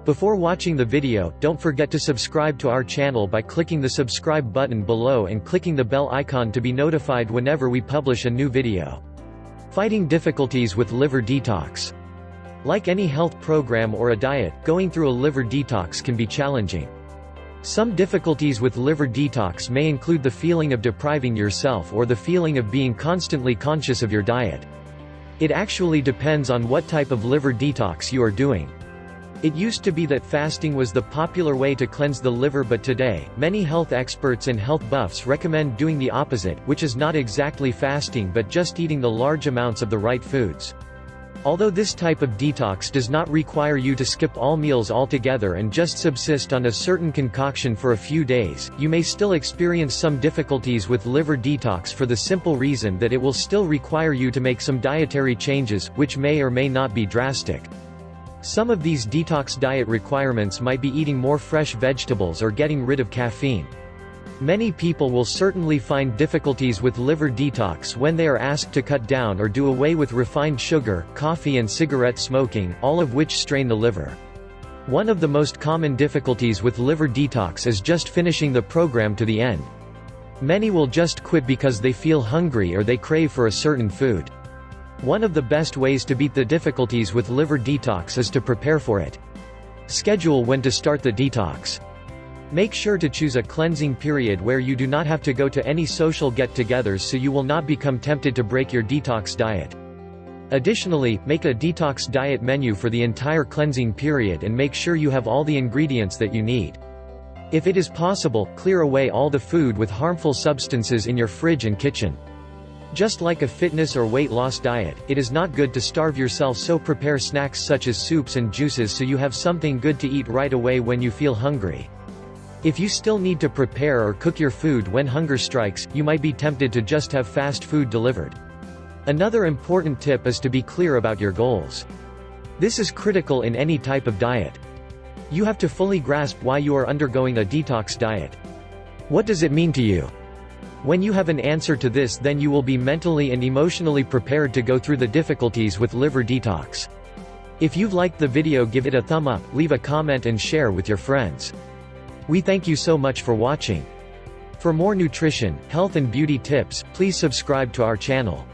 Before watching the video, don't forget to subscribe to our channel by clicking the subscribe button below and clicking the bell icon to be notified whenever we publish a new video. Fighting difficulties with liver detox. Like any health program or a diet, going through a liver detox can be challenging. Some difficulties with liver detox may include the feeling of depriving yourself or the feeling of being constantly conscious of your diet. It actually depends on what type of liver detox you are doing. It used to be that fasting was the popular way to cleanse the liver, but today, many health experts and health buffs recommend doing the opposite, which is not exactly fasting but just eating the large amounts of the right foods. Although this type of detox does not require you to skip all meals altogether and just subsist on a certain concoction for a few days, you may still experience some difficulties with liver detox for the simple reason that it will still require you to make some dietary changes, which may or may not be drastic. Some of these detox diet requirements might be eating more fresh vegetables or getting rid of caffeine. Many people will certainly find difficulties with liver detox when they are asked to cut down or do away with refined sugar, coffee and cigarette smoking, all of which strain the liver. One of the most common difficulties with liver detox is just finishing the program to the end. Many will just quit because they feel hungry or they crave for a certain food. One of the best ways to beat the difficulties with liver detox is to prepare for it. Schedule when to start the detox. Make sure to choose a cleansing period where you do not have to go to any social get-togethers so you will not become tempted to break your detox diet. Additionally, make a detox diet menu for the entire cleansing period and make sure you have all the ingredients that you need. If it is possible, clear away all the food with harmful substances in your fridge and kitchen. Just like a fitness or weight loss diet, it is not good to starve yourself, so prepare snacks such as soups and juices so you have something good to eat right away when you feel hungry. If you still need to prepare or cook your food when hunger strikes, you might be tempted to just have fast food delivered. Another important tip is to be clear about your goals. This is critical in any type of diet. You have to fully grasp why you are undergoing a detox diet. What does it mean to you? When you have an answer to this, then you will be mentally and emotionally prepared to go through the difficulties with liver detox. If you've liked the video, give it a thumb up, leave a comment and share with your friends. We thank you so much for watching. For more nutrition, health and beauty tips, please subscribe to our channel.